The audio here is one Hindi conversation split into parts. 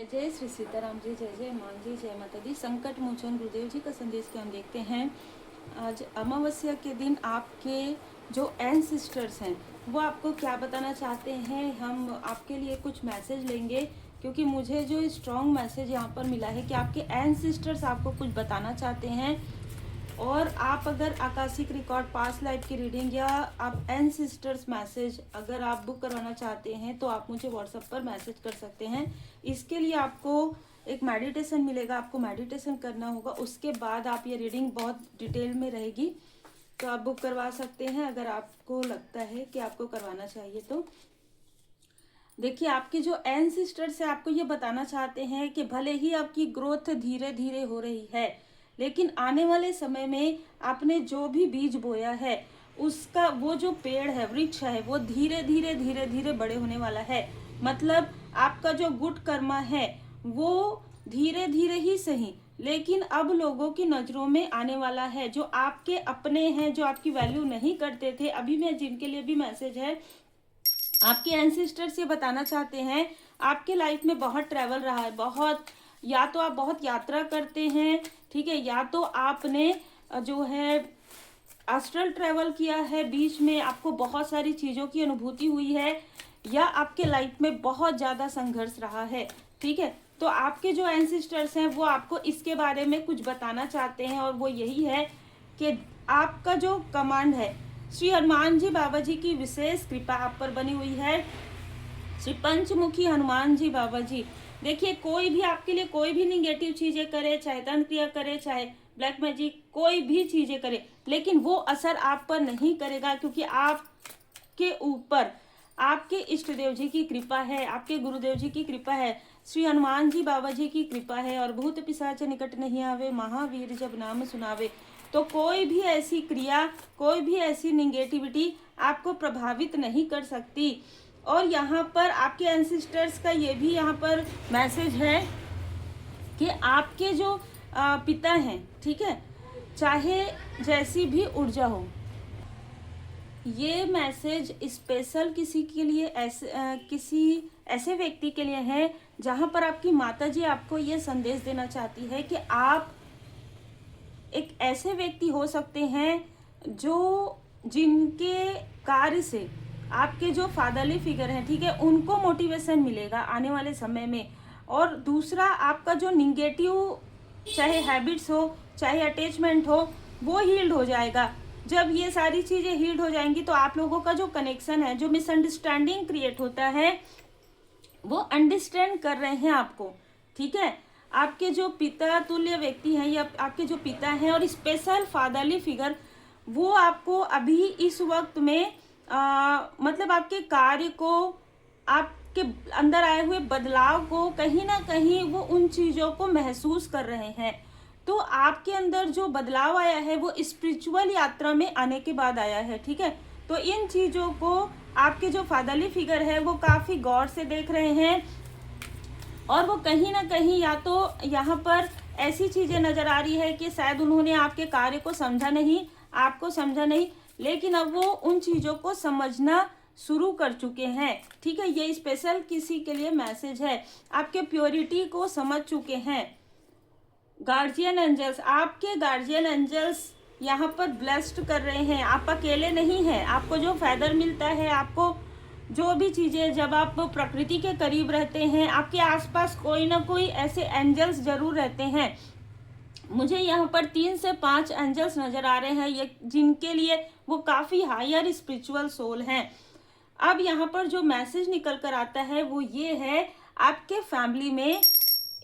जय जय श्री सीताराम जी, जय जय मान जी, जय माता दी। संकट मोचन गुरुदेव जी का संदेश के हम देखते हैं। आज अमावस्या के दिन आपके जो एंसेस्टर्स हैं वो आपको क्या बताना चाहते हैं। हम आपके लिए कुछ मैसेज लेंगे, क्योंकि मुझे जो स्ट्रॉन्ग मैसेज यहाँ पर मिला है कि आपके एंसेस्टर्स आपको कुछ बताना चाहते हैं। और आप अगर आकाशिक रिकॉर्ड, पास्ट लाइफ की रीडिंग या आप एंसेस्टर्स मैसेज अगर आप बुक करवाना चाहते हैं तो आप मुझे व्हाट्सएप पर मैसेज कर सकते हैं। इसके लिए आपको एक मेडिटेशन मिलेगा, आपको मेडिटेशन करना होगा। उसके बाद आप ये रीडिंग बहुत डिटेल में रहेगी, तो आप बुक करवा सकते हैं अगर आपको लगता है कि आपको करवाना चाहिए। तो देखिए, आपके जो एंसेस्टर्स है आपको ये बताना चाहते हैं कि भले ही आपकी ग्रोथ धीरे धीरे हो रही है, लेकिन आने वाले समय में आपने जो भी बीज बोया है उसका वो जो पेड़ है, वृक्ष है, वो धीरे धीरे धीरे धीरे बड़े होने वाला है। मतलब आपका जो गुड कर्मा है वो धीरे धीरे ही सही, लेकिन अब लोगों की नजरों में आने वाला है। जो आपके अपने हैं, जो आपकी वैल्यू नहीं करते थे, अभी मैं जिनके लिए भी मैसेज है, आपके एंसेस्टर्स ये बताना चाहते हैं आपके लाइफ में बहुत ट्रैवल रहा है, बहुत, या तो आप बहुत यात्रा करते हैं, ठीक है, या तो आपने जो है एस्ट्रल ट्रैवल किया है, बीच में आपको बहुत सारी चीज़ों की अनुभूति हुई है, या आपके लाइफ में बहुत ज़्यादा संघर्ष रहा है, ठीक है। तो आपके जो एंसेस्टर्स हैं वो आपको इसके बारे में कुछ बताना चाहते हैं, और वो यही है कि आपका जो कमांड है, श्री हनुमान जी बाबा जी की विशेष कृपा आप पर बनी हुई है। श्री पंचमुखी हनुमान जी बाबा जी, देखिए, कोई भी आपके लिए कोई भी निगेटिव चीजें करे, चाहे तंत्र क्रिया करे, चाहे ब्लैक मैजिक, कोई भी चीजें करे, लेकिन वो असर आप पर नहीं करेगा, क्योंकि आपके ऊपर आपके इष्ट देव जी की कृपा है, आपके गुरुदेव जी की कृपा है, श्री हनुमान जी बाबा जी की कृपा है। और भूत पिशाच निकट नहीं आवे, महावीर जब नाम सुनावे। तो कोई भी ऐसी क्रिया, कोई भी ऐसी निगेटिविटी आपको प्रभावित नहीं कर सकती। और यहाँ पर आपके एंसेस्टर्स का ये भी यहाँ पर मैसेज है कि आपके जो पिता हैं, ठीक है, चाहे जैसी भी ऊर्जा हो, ये मैसेज स्पेशल किसी के लिए, किसी ऐसे व्यक्ति के लिए है जहाँ पर आपकी माता जी आपको ये संदेश देना चाहती है कि आप एक ऐसे व्यक्ति हो सकते हैं जो, जिनके कार्य से आपके जो फादरली फिगर हैं, ठीक है, उनको मोटिवेशन मिलेगा आने वाले समय में। और दूसरा, आपका जो निगेटिव चाहे हैबिट्स हो, चाहे अटैचमेंट हो, वो हील्ड हो जाएगा। जब ये सारी चीज़ें हील्ड हो जाएंगी तो आप लोगों का जो कनेक्शन है, जो मिसअंडरस्टैंडिंग क्रिएट होता है, वो अंडरस्टैंड कर रहे हैं आपको, ठीक है। आपके जो पिता तुल्य व्यक्ति हैं, या आपके जो पिता हैं और स्पेशल फादरली फिगर, वो आपको अभी इस वक्त में मतलब आपके कार्य को, आपके अंदर आए हुए बदलाव को, कहीं ना कहीं वो उन चीज़ों को महसूस कर रहे हैं। तो आपके अंदर जो बदलाव आया है वो स्पिरिचुअल यात्रा में आने के बाद आया है, ठीक है। तो इन चीज़ों को आपके जो फादरली फिगर है वो काफ़ी गौर से देख रहे हैं, और वो कहीं ना कहीं, या तो यहाँ पर ऐसी चीज़ें नज़र आ रही है कि शायद उन्होंने आपके कार्य को समझा नहीं, आपको समझा नहीं, लेकिन अब वो उन चीज़ों को समझना शुरू कर चुके हैं, ठीक है। ये स्पेशल किसी के लिए मैसेज है, आपके प्योरिटी को समझ चुके हैं। गार्जियन एंजल्स, आपके गार्जियन एंजल्स यहाँ पर ब्लेस्ड कर रहे हैं। आप अकेले नहीं हैं। आपको जो फायदा मिलता है, आपको जो भी चीज़ें, जब आप प्रकृति के करीब रहते हैं, आपके आसपास कोई ना कोई ऐसे एंजल्स जरूर रहते हैं। मुझे यहाँ पर 3 से 5 एंजल्स नज़र आ रहे हैं, ये जिनके लिए वो काफ़ी हायर स्पिरिचुअल सोल हैं। अब यहाँ पर जो मैसेज निकल कर आता है वो ये है, आपके फैमिली में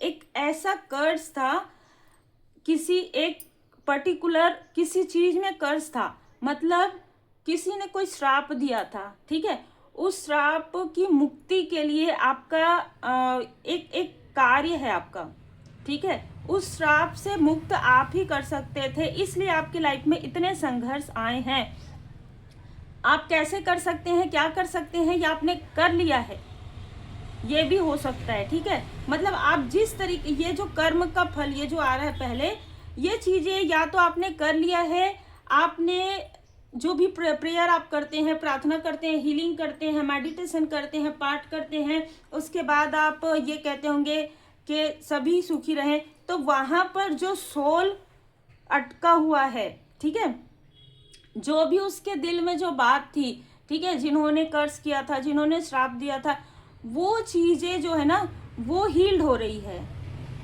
एक ऐसा कर्ज था, किसी एक पर्टिकुलर किसी चीज़ में कर्ज था, मतलब किसी ने कोई श्राप दिया था, ठीक है। उस श्राप की मुक्ति के लिए आपका एक कार्य है आपका, ठीक है। उस श्राप से मुक्त आप ही कर सकते थे, इसलिए आपकी लाइफ में इतने संघर्ष आए हैं। आप कैसे कर सकते हैं, क्या कर सकते हैं, या आपने कर लिया है, ये भी हो सकता है, ठीक है। मतलब आप जिस तरीके, ये जो कर्म का फल ये जो आ रहा है पहले, ये चीज़ें या तो आपने कर लिया है, आपने जो भी प्रेयर आप करते हैं, प्रार्थना करते हैं, हीलिंग करते हैं, मेडिटेशन करते हैं, पाठ करते हैं, उसके बाद आप ये कहते होंगे कि सभी सुखी रहें, तो वहाँ पर जो सोल अटका हुआ है, ठीक है, जो भी उसके दिल में जो बात थी, ठीक है, जिन्होंने कर्ज किया था, जिन्होंने श्राप दिया था, वो चीज़ें जो है ना वो हील्ड हो रही है,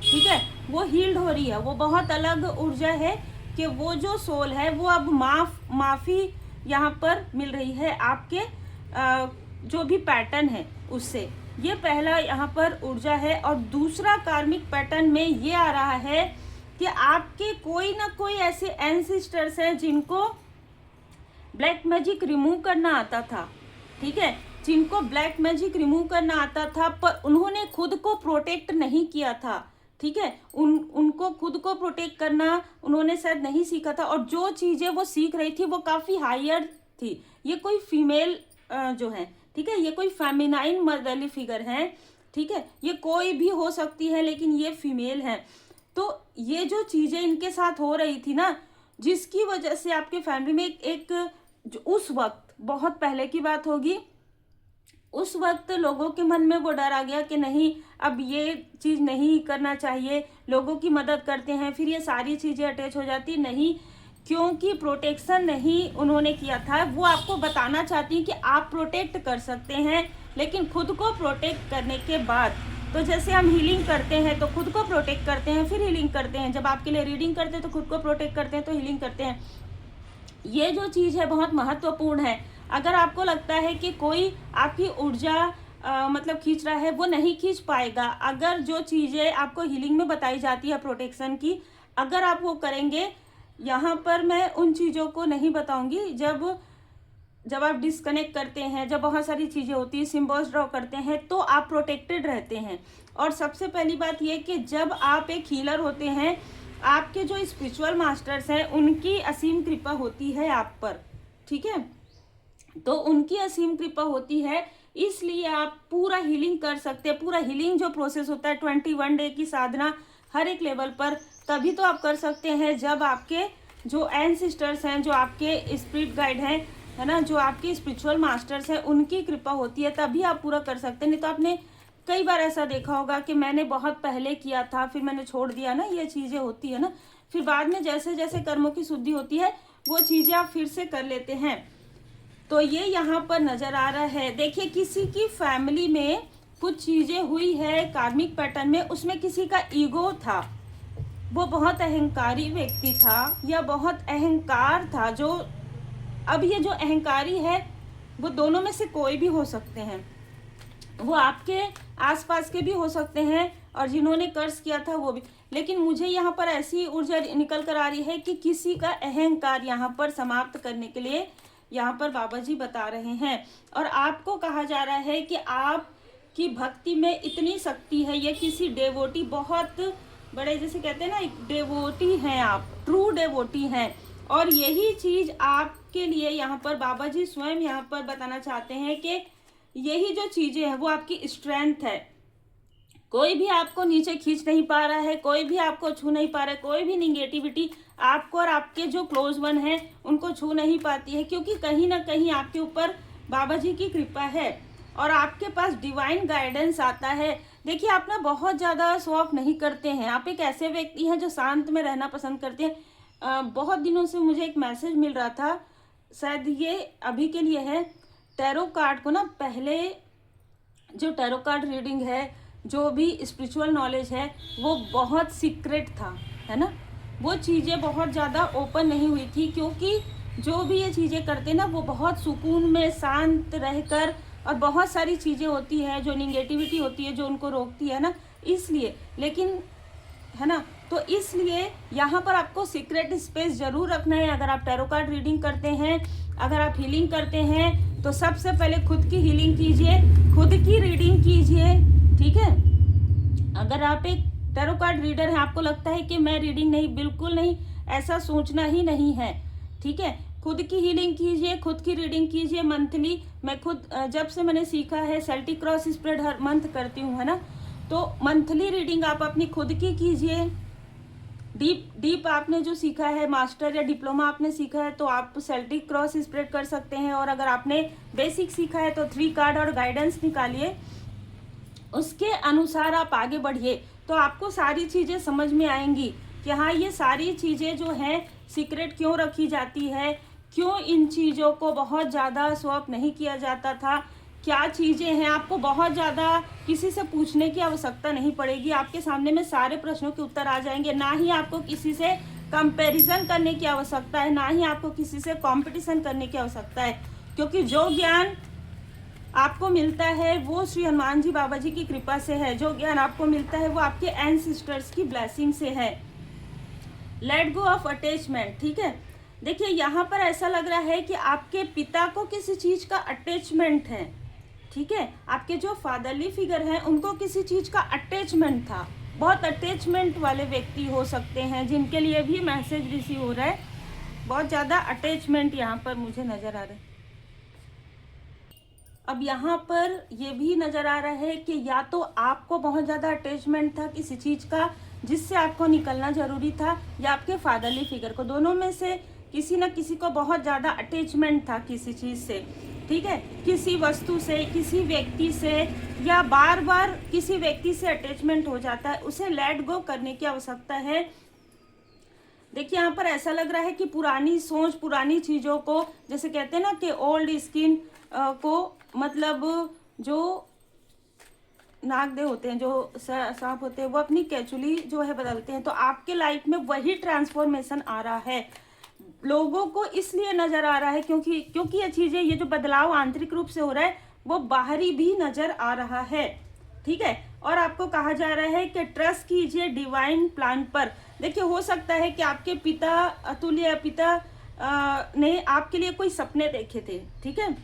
ठीक है, वो हील्ड हो रही है। वो बहुत अलग ऊर्जा है कि वो जो सोल है वो अब माफ़ी यहाँ पर मिल रही है आपके जो भी पैटर्न है उससे। ये पहला यहाँ पर ऊर्जा है। और दूसरा कार्मिक पैटर्न में ये आ रहा है कि आपके कोई ना कोई ऐसे एंसेस्टर्स हैं जिनको ब्लैक मैजिक रिमूव करना आता था, ठीक है, जिनको ब्लैक मैजिक रिमूव करना आता था, पर उन्होंने खुद को प्रोटेक्ट नहीं किया था, ठीक है, उनको खुद को प्रोटेक्ट करना उन्होंने शायद नहीं सीखा था, और जो चीज़ें वो सीख रही थी वो काफ़ी हायर थी। ये कोई फीमेल जो है, ठीक है, ये कोई फेमिनाइन मदरली फिगर है, ठीक है, ये कोई भी हो सकती है लेकिन ये फीमेल है। तो ये जो चीज़ें इनके साथ हो रही थी ना, जिसकी वजह से आपके फैमिली में एक उस वक्त, बहुत पहले की बात होगी, उस वक्त लोगों के मन में वो डर आ गया कि नहीं, अब ये चीज़ नहीं करना चाहिए, लोगों की मदद करते हैं फिर ये सारी चीज़ें अटैच हो जाती नहीं, क्योंकि प्रोटेक्शन नहीं उन्होंने किया था। वो आपको बताना चाहती हैं कि आप प्रोटेक्ट कर सकते हैं, लेकिन खुद को प्रोटेक्ट करने के बाद, तो जैसे हम हीलिंग करते हैं तो खुद को प्रोटेक्ट करते हैं फिर हीलिंग करते हैं, जब आपके लिए रीडिंग करते हैं तो खुद को प्रोटेक्ट करते हैं तो हीलिंग करते हैं। ये जो चीज़ है बहुत महत्वपूर्ण है। अगर आपको लगता है कि कोई आपकी ऊर्जा मतलब खींच रहा है, वो नहीं खींच पाएगा। अगर जो चीज़ें आपको हीलिंग में बताई जाती है प्रोटेक्शन की, अगर आप वो करेंगे, यहाँ पर मैं उन चीज़ों को नहीं बताऊंगी, जब आप डिस्कनेक्ट करते हैं, जब बहुत सारी चीज़ें होती है, सिम्बॉल्स ड्रॉ करते हैं, तो आप प्रोटेक्टेड रहते हैं। और सबसे पहली बात ये कि जब आप एक हीलर होते हैं, आपके जो स्पिरिचुअल मास्टर्स हैं उनकी असीम कृपा होती है आप पर, ठीक है, तो उनकी असीम कृपा होती है, इसलिए आप पूरा हीलिंग कर सकते हैं। पूरा हीलिंग जो प्रोसेस होता है 21 डे की साधना हर एक लेवल पर, तभी तो आप कर सकते हैं जब आपके जो एंसेस्टर्स हैं, जो आपके स्पिरिट गाइड हैं, है ना, जो आपके स्पिरिचुअल मास्टर्स हैं, उनकी कृपा होती है, तभी आप पूरा कर सकते हैं। नहीं तो आपने कई बार ऐसा देखा होगा कि मैंने बहुत पहले किया था फिर मैंने छोड़ दिया ना, ये चीज़ें होती है ना, फिर बाद में जैसे जैसे कर्मों की शुद्धि होती है वो चीज़ें आप फिर से कर लेते हैं। तो ये यहाँ पर नज़र आ रहा है। देखिए, किसी की फैमिली में कुछ चीज़ें हुई है कार्मिक पैटर्न में, उसमें किसी का ईगो था, वो बहुत अहंकारी व्यक्ति था या बहुत अहंकार था। जो अब ये जो अहंकारी है वो दोनों में से कोई भी हो सकते हैं, वो आपके आसपास के भी हो सकते हैं और जिन्होंने कर्ज किया था वो भी। लेकिन मुझे यहाँ पर ऐसी ऊर्जा निकल कर आ रही है कि किसी का अहंकार यहाँ पर समाप्त करने के लिए यहाँ पर बाबा जी बता रहे हैं। और आपको कहा जा रहा है कि आपकी भक्ति में इतनी शक्ति है, ये किसी डेवोटी, बहुत बड़े, जैसे कहते हैं ना, एक डेवोटी हैं आप, ट्रू डेवोटी हैं। और यही चीज़ आपके लिए यहाँ पर बाबा जी स्वयं यहाँ पर बताना चाहते हैं कि यही जो चीज़ें हैं वो आपकी स्ट्रेंथ है। कोई भी आपको नीचे खींच नहीं पा रहा है, कोई भी आपको छू नहीं पा रहा है, कोई भी निगेटिविटी आपको और आपके जो क्लोज वन हैं उनको छू नहीं पाती है, क्योंकि कहीं ना कहीं आपके ऊपर बाबा जी की कृपा है और आपके पास डिवाइन गाइडेंस आता है। देखिए, आप ना बहुत ज़्यादा शो ऑफ नहीं करते हैं, आप एक ऐसे व्यक्ति हैं जो शांत में रहना पसंद करते हैं। बहुत दिनों से मुझे एक मैसेज मिल रहा था, शायद ये अभी के लिए है, टैरो कार्ड को ना, पहले जो टैरो कार्ड रीडिंग है, जो भी स्पिरिचुअल नॉलेज है, वो बहुत सीक्रेट था, है ना, वो चीज़ें बहुत ज़्यादा ओपन नहीं हुई थी, क्योंकि जो भी ये चीज़ें करते ना वो बहुत सुकून में शांत रहकर, और बहुत सारी चीज़ें होती है जो निगेटिविटी होती है जो उनको रोकती है ना, इसलिए, लेकिन, है ना, तो इसलिए यहाँ पर आपको सीक्रेट स्पेस जरूर रखना है। अगर आप टैरो कार्ड रीडिंग करते हैं, अगर आप हीलिंग करते हैं, तो सबसे पहले खुद की हीलिंग कीजिए, खुद की रीडिंग कीजिए, ठीक है। अगर आप एक टैरो कार्ड रीडर हैं, आपको लगता है कि मैं रीडिंग नहीं, बिल्कुल नहीं, ऐसा सोचना ही नहीं है, ठीक है। खुद की हीलिंग कीजिए, खुद की रीडिंग कीजिए मंथली। मैं खुद जब से मैंने सीखा है, सेल्टिक क्रॉस स्प्रेड हर मंथ करती हूँ, है ना, तो मंथली रीडिंग आप अपनी खुद की कीजिए। डीप आपने जो सीखा है, मास्टर या डिप्लोमा आपने सीखा है, तो आप सेल्टिक क्रॉस स्प्रेड कर सकते हैं। और अगर आपने बेसिक सीखा है तो 3 कार्ड और गाइडेंस निकालिए, उसके अनुसार आप आगे बढ़िए। तो आपको सारी चीज़ें समझ में आएंगी कि हाँ, ये सारी चीज़ें जो हैं सीक्रेट क्यों रखी जाती है, क्यों इन चीज़ों को बहुत ज़्यादा स्वैप नहीं किया जाता था, क्या चीज़ें हैं। आपको बहुत ज़्यादा किसी से पूछने की आवश्यकता नहीं पड़ेगी, आपके सामने में सारे प्रश्नों के उत्तर आ जाएंगे। ना ही आपको किसी से कंपैरिजन करने की आवश्यकता है, ना ही आपको किसी से कंपटीशन करने की आवश्यकता है, क्योंकि जो ज्ञान आपको मिलता है वो श्री हनुमान जी बाबा जी की कृपा से है। जो ज्ञान आपको मिलता है वो आपके एंसेस्टर्स की ब्लेसिंग से है। लेट गो ऑफ अटैचमेंट, ठीक है। देखिए यहाँ पर ऐसा लग रहा है कि आपके पिता को किसी चीज़ का अटैचमेंट है, ठीक है। आपके जो फादरली फिगर हैं उनको किसी चीज़ का अटैचमेंट था। बहुत अटैचमेंट वाले व्यक्ति हो सकते हैं जिनके लिए भी मैसेज रिसीव हो रहा है। बहुत ज़्यादा अटैचमेंट यहाँ पर मुझे नज़र आ रहा है। अब यहाँ पर ये भी नज़र आ रहा है कि या तो आपको बहुत ज़्यादा अटैचमेंट था किसी चीज़ का जिससे आपको निकलना ज़रूरी था, या आपके फादरली फिगर को, दोनों में से किसी न किसी को बहुत ज़्यादा अटैचमेंट था किसी चीज़ से, ठीक है। किसी वस्तु से, किसी व्यक्ति से, या बार बार किसी व्यक्ति से अटैचमेंट हो जाता है, उसे लेट गो करने की आवश्यकता है। देखिए यहाँ पर ऐसा लग रहा है कि पुरानी सोच, पुरानी चीज़ों को, जैसे कहते हैं ना कि ओल्ड स्किन को, मतलब जो नागदेव होते हैं, जो सांप होते हैं, वो अपनी केचुली जो है बदलते हैं। तो आपके लाइफ में वही ट्रांसफॉर्मेशन आ रहा है। लोगों को इसलिए नजर आ रहा है क्योंकि ये चीजें, ये जो बदलाव आंतरिक रूप से हो रहा है वो बाहरी भी नजर आ रहा है, ठीक है। और आपको कहा जा रहा है कि ट्रस्ट कीजिए डिवाइन प्लान पर। देखिए हो सकता है कि आपके पिता, अतुल्य पिता ने आपके लिए कोई सपने देखे थे, ठीक है।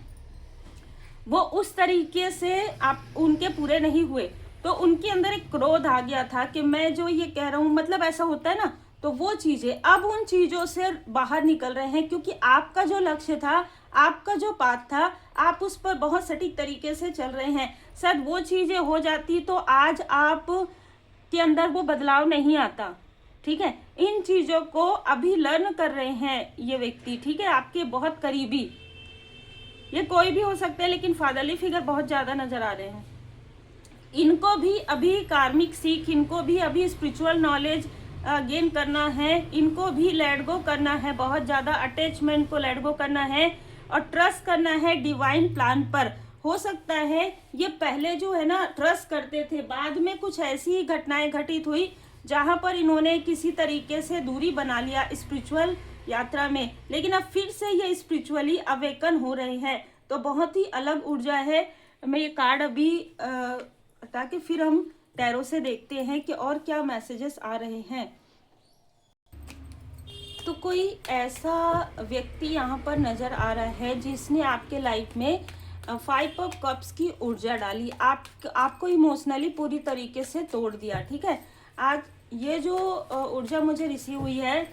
वो उस तरीके से आप उनके पूरे नहीं हुए, तो उनके अंदर एक क्रोध आ गया था कि मैं जो ये कह रहा हूँ, मतलब ऐसा होता है ना। तो वो चीजें अब उन चीजों से बाहर निकल रहे हैं, क्योंकि आपका जो लक्ष्य था, आपका जो पाथ था, आप उस पर बहुत सटीक तरीके से चल रहे हैं। शायद वो चीजें हो जाती तो आज आप के अंदर वो बदलाव नहीं आता, ठीक है। इन चीजों को अभी लर्न कर रहे हैं ये व्यक्ति, ठीक है, आपके बहुत करीबी। ये कोई भी हो सकता है, लेकिन फादरली फिगर बहुत ज्यादा नजर आ रहे हैं। इनको भी अभी कार्मिक सीख, इनको भी अभी स्पिरिचुअल नॉलेज गेन करना है, इनको भी लेट गो करना है, बहुत ज्यादा अटैचमेंट को लेट गो करना है और ट्रस्ट करना है डिवाइन प्लान पर। हो सकता है ये पहले जो है ना ट्रस्ट करते थे, बाद में कुछ ऐसी घटनाएं घटित हुई जहां पर इन्होंने किसी तरीके से दूरी बना लिया स्पिरिचुअल यात्रा में, लेकिन अब फिर से ये स्पिरिचुअली अवेकन हो रहे हैं। तो बहुत ही अलग ऊर्जा है। मैं ये कार्ड अभी ताकि फिर हम टैरो से देखते हैं कि और क्या मैसेजेस आ रहे हैं। तो कोई ऐसा व्यक्ति यहाँ पर नजर आ रहा है जिसने आपके लाइफ में 5 ऑफ कप्स की ऊर्जा डाली, आपको इमोशनली पूरी तरीके से तोड़ दिया, ठीक है। आज ये जो ऊर्जा मुझे रिसीव हुई है,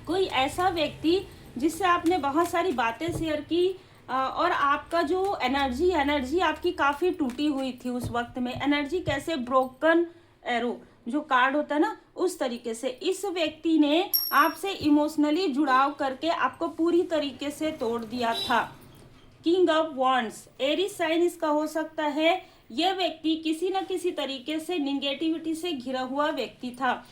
कोई ऐसा व्यक्ति जिससे आपने बहुत सारी बातें शेयर की और आपका जो एनर्जी आपकी काफी टूटी हुई थी उस वक्त में। एनर्जी कैसे, ब्रोकन एरो जो कार्ड होता है ना, उस तरीके से इस व्यक्ति ने आपसे इमोशनली जुड़ाव करके आपको पूरी तरीके से तोड़ दिया था। King of wands, Aries sign इसका हो सकता है। यह व्यक्ति किसी न किसी तरीके से निगेटिविटी से घिरा हुआ व्यक्ति था।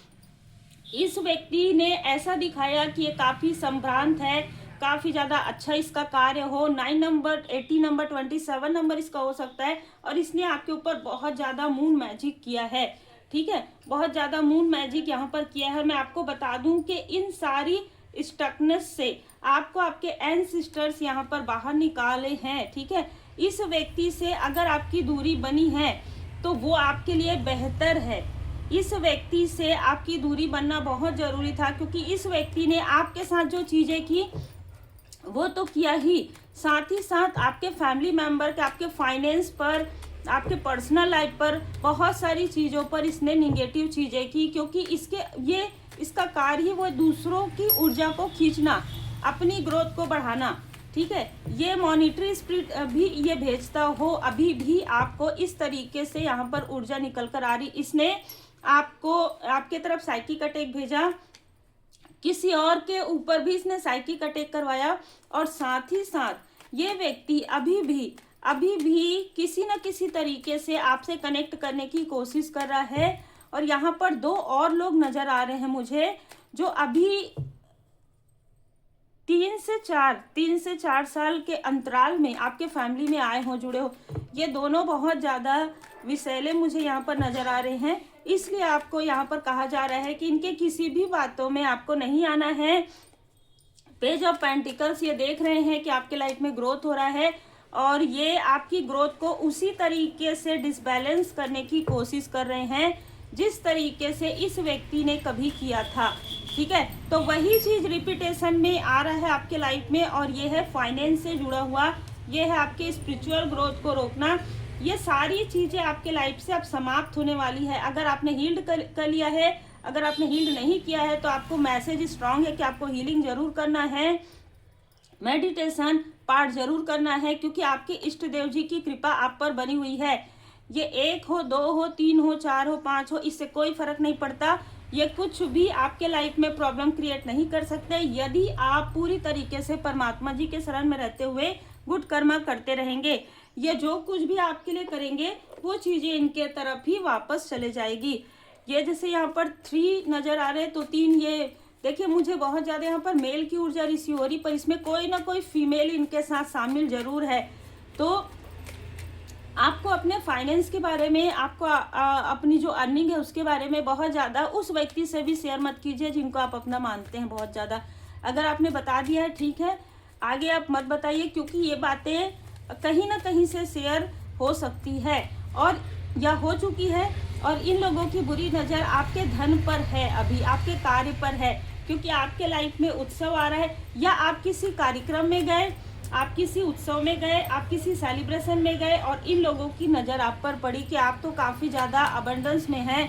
इस व्यक्ति ने ऐसा दिखाया कि ये काफी संभ्रांत है, काफी ज्यादा अच्छा इसका कार्य हो। 9 नंबर, 80 नंबर, 27 नंबर इसका हो सकता है। और इसने आपके ऊपर बहुत ज्यादा मून मैजिक किया है, ठीक है, बहुत ज्यादा मून मैजिक यहाँ पर किया है। मैं आपको बता दूं कि इन सारी स्टकनेस से आपको आपके एंसेस्टर्स यहाँ पर बाहर निकाले हैं, ठीक है। इस व्यक्ति से अगर आपकी दूरी बनी है तो वो आपके लिए बेहतर है। इस व्यक्ति से आपकी दूरी बनना बहुत जरूरी था, क्योंकि इस व्यक्ति ने आपके साथ जो चीजें की वो तो किया ही, साथ ही साथ आपके फैमिली मेंबर के, आपके फाइनेंस पर, आपके पर्सनल लाइफ पर, बहुत सारी चीजों पर इसने निगेटिव चीजें की, क्योंकि इसका कार्य ही वो दूसरों की ऊर्जा को खींचना, अपनी ग्रोथ को बढ़ाना, ठीक है। ये मॉनिटरी स्पिरिट भी ये भेजता हो, अभी भी आपको इस तरीके से यहाँ पर ऊर्जा निकल कर आ रही। इसने आपको आपके तरफ साइकिक अटैक भेजा, किसी और के ऊपर भी इसने साइकिक अटैक करवाया, और साथ ही साथ ये व्यक्ति अभी भी किसी न किसी तरीके से आपसे कनेक्ट करने की कोशिश कर रहा है। और यहाँ पर 2 और लोग नजर आ रहे हैं मुझे, जो अभी 3 से 4 साल के अंतराल में आपके फैमिली में आए हो, जुड़े हो। ये दोनों बहुत ज़्यादा विषैले मुझे यहाँ पर नजर आ रहे हैं, इसलिए आपको यहाँ पर कहा जा रहा है कि इनके किसी भी बातों में आपको नहीं आना है। पेज ऑफ पेंटिकल्स ये देख रहे हैं कि आपके लाइफ में ग्रोथ हो रहा है, और ये आपकी ग्रोथ को उसी तरीके से डिसबैलेंस करने की कोशिश कर रहे हैं जिस तरीके से इस व्यक्ति ने कभी किया था। ठीक है, तो वही चीज रिपीटेशन में आ रहा है आपके लाइफ में, और ये है फाइनेंस से जुड़ा हुआ, ये है आपके स्पिरिचुअल ग्रोथ को रोकना। ये सारी चीजें आपके लाइफ से अब समाप्त होने वाली है। अगर आपने हील्ड कर लिया है, अगर आपने हील्ड नहीं किया है तो आपको मैसेज स्ट्रांग है कि आपको हीलिंग जरूर करना है, मेडिटेशन पाठ जरूर करना है, क्योंकि आपके इष्ट देव जी की कृपा आप पर बनी हुई है। ये 1 हो, 2 हो, 3 हो, 4 हो, 5 हो, इससे कोई फर्क नहीं पड़ता। ये कुछ भी आपके लाइफ में प्रॉब्लम क्रिएट नहीं कर सकते यदि आप पूरी तरीके से परमात्मा जी के शरण में रहते हुए गुड कर्म करते रहेंगे। ये जो कुछ भी आपके लिए करेंगे वो चीजें इनके तरफ ही वापस चले जाएगी। ये जैसे यहाँ पर 3 नजर आ रहे हैं, तो 3 ये देखिए, मुझे बहुत ज्यादा यहाँ पर मेल की ऊर्जा रिसीव हो रही, पर इसमें कोई ना कोई फीमेल इनके साथ शामिल जरूर है। तो आपको अपने फाइनेंस के बारे में, आपको अपनी जो अर्निंग है उसके बारे में बहुत ज़्यादा उस व्यक्ति से भी शेयर मत कीजिए जिनको आप अपना मानते हैं बहुत ज़्यादा। अगर आपने बता दिया है ठीक है, आगे आप मत बताइए, क्योंकि ये बातें कहीं ना कहीं से शेयर हो सकती है और या हो चुकी है, और इन लोगों की बुरी नज़र आपके धन पर है, अभी आपके कार्य पर है, क्योंकि आपके लाइफ में उत्सव आ रहा है, या आप किसी कार्यक्रम में गए, आप किसी उत्सव में गए, आप किसी सेलिब्रेशन में गए, और इन लोगों की नज़र आप पर पड़ी कि आप तो काफ़ी ज़्यादा अबंडेंस में हैं।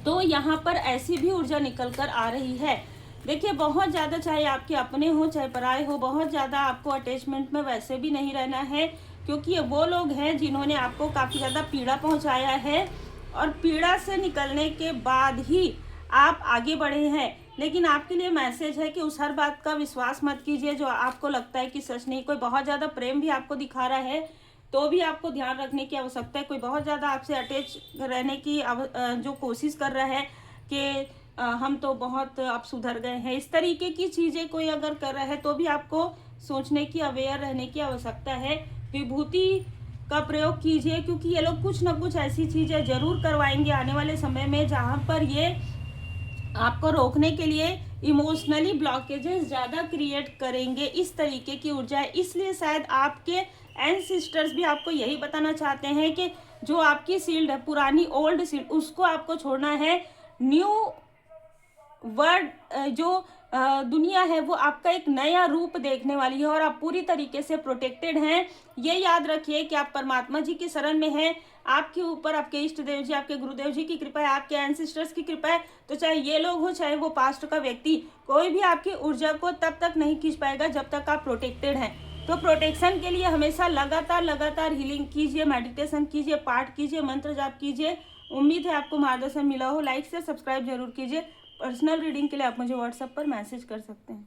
तो यहाँ पर ऐसी भी ऊर्जा निकल कर आ रही है। देखिए, बहुत ज़्यादा, चाहे आपके अपने हो चाहे पराए हो, बहुत ज़्यादा आपको अटैचमेंट में वैसे भी नहीं रहना है, क्योंकि ये वो लोग हैं जिन्होंने आपको काफ़ी ज़्यादा पीड़ा पहुँचाया है, और पीड़ा से निकलने के बाद ही आप आगे बढ़े हैं। लेकिन आपके लिए मैसेज है कि उस हर बात का विश्वास मत कीजिए जो आपको लगता है कि सच नहीं। कोई बहुत ज़्यादा प्रेम भी आपको दिखा रहा है तो भी आपको ध्यान रखने की आवश्यकता है। कोई बहुत ज़्यादा आपसे अटैच रहने की जो कोशिश कर रहा है कि हम तो बहुत अब सुधर गए हैं, इस तरीके की चीज़ें कोई अगर कर रहा है तो भी आपको सोचने की, अवेयर रहने की आवश्यकता है। विभूति का प्रयोग कीजिए, क्योंकि ये लोग कुछ ना कुछ ऐसी चीज़ें जरूर करवाएंगे आने वाले समय में जहाँ पर ये आपको रोकने के लिए इमोशनली ब्लॉकेजेस ज़्यादा क्रिएट करेंगे। इस तरीके की ऊर्जा है, इसलिए शायद आपके एंसेस्टर्स भी आपको यही बताना चाहते हैं कि जो आपकी शील्ड है, पुरानी ओल्ड शील्ड, उसको आपको छोड़ना है। न्यू वर्ल्ड जो दुनिया है वो आपका एक नया रूप देखने वाली है, और आप पूरी तरीके से प्रोटेक्टेड हैं। ये याद रखिए कि आप परमात्मा जी की शरण में हैं, आपके ऊपर आपके इष्ट देव जी, आपके गुरुदेव जी की कृपा है, आपके एंसेस्टर्स की कृपा है। तो चाहे ये लोग हो चाहे वो पास्ट का व्यक्ति, कोई भी आपकी ऊर्जा को तब तक नहीं खींच पाएगा जब तक आप प्रोटेक्टेड हैं। तो प्रोटेक्शन के लिए हमेशा लगातार हीलिंग कीजिए, मेडिटेशन कीजिए, पाठ कीजिए, मंत्र जाप कीजिए। उम्मीद है आपको मार्गदर्शन मिला हो। लाइक से सब्सक्राइब जरूर कीजिए। पर्सनल रीडिंग के लिए आप मुझे व्हाट्सएप पर मैसेज कर सकते हैं।